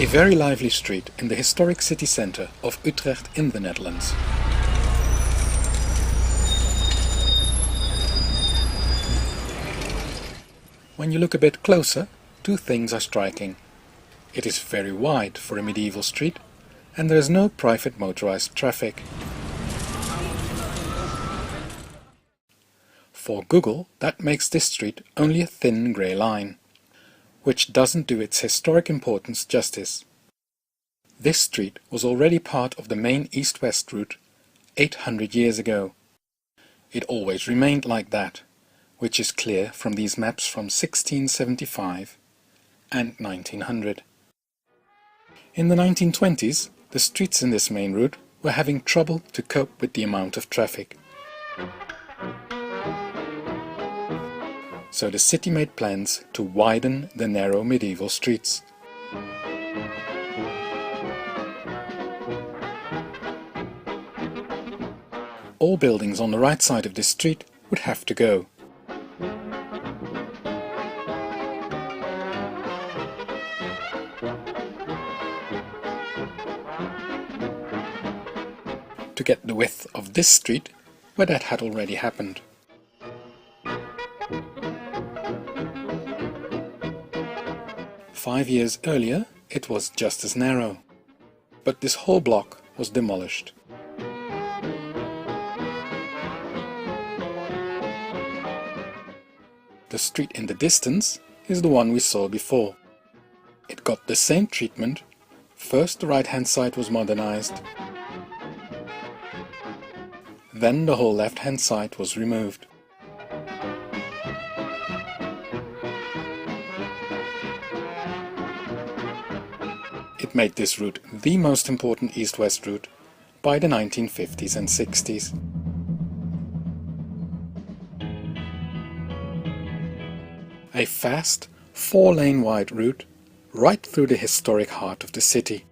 A very lively street in the historic city centre of Utrecht in the Netherlands. When you look a bit closer, two things are striking. It is very wide for a medieval street, and there is no private motorized traffic. For Google, that makes this street only a thin grey line, which doesn't do its historic importance justice. This street was already part of the main east-west route 800 years ago. It always remained like that, which is clear from these maps from 1675 and 1900. In the 1920s, the streets in this main route were having trouble to cope with the amount of traffic. So the city made plans to widen the narrow medieval streets. All buildings on the right side of this street would have to go. To get the width of this street, where that had already happened. Five years earlier, it was just as narrow, but this whole block was demolished. The street in the distance is the one we saw before. It got the same treatment. First the right-hand side was modernized, then the whole left-hand side was removed. It made this route the most important east-west route by the 1950s and 60s. A fast, 4-lane wide route right through the historic heart of the city.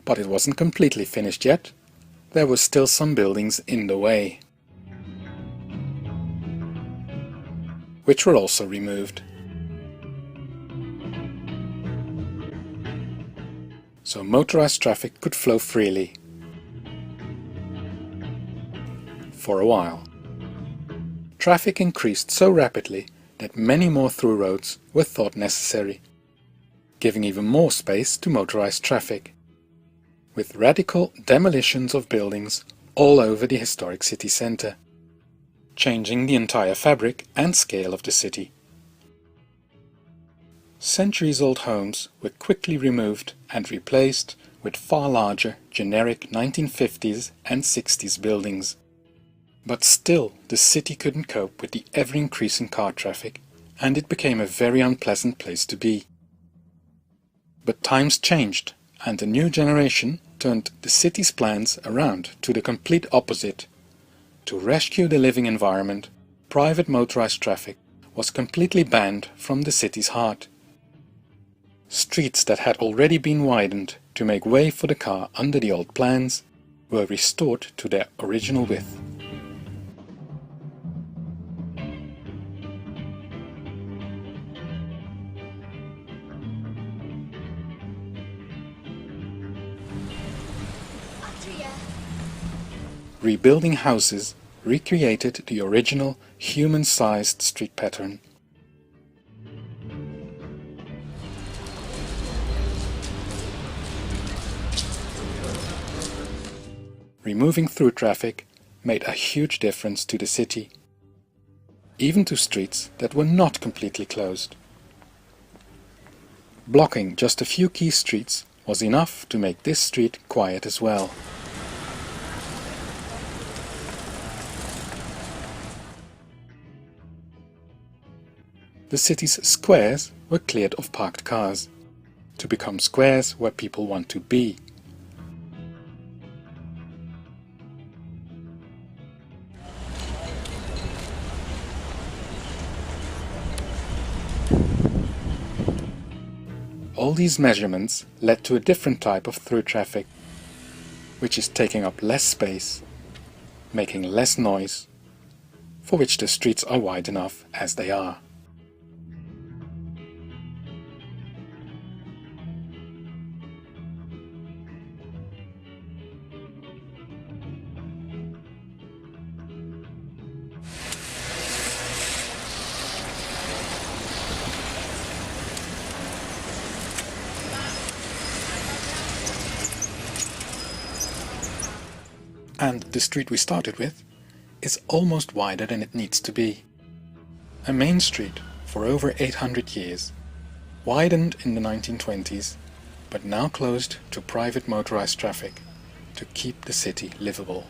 But it wasn't completely finished yet. There were still some buildings in the way, which were also removed. So motorized traffic could flow freely. For a while. Traffic increased so rapidly that many more through roads were thought necessary, giving even more space to motorized traffic, with radical demolitions of buildings all over the historic city centre, changing the entire fabric and scale of the city. Centuries-old homes were quickly removed and replaced with far larger, generic 1950s and 60s buildings. But still, the city couldn't cope with the ever-increasing car traffic, and it became a very unpleasant place to be. But times changed, and a new generation turned the city's plans around to the complete opposite. To rescue the living environment, private motorized traffic was completely banned from the city's heart. Streets that had already been widened to make way for the car under the old plans were restored to their original width. Rebuilding houses recreated the original human-sized street pattern. Removing through traffic made a huge difference to the city, even to streets that were not completely closed. Blocking just a few key streets was enough to make this street quiet as well. The city's squares were cleared of parked cars, to become squares where people want to be. All these measurements led to a different type of through traffic, which is taking up less space, making less noise, for which the streets are wide enough as they are. And the street we started with is almost wider than it needs to be. A main street for over 800 years, widened in the 1920s, but now closed to private motorized traffic to keep the city livable.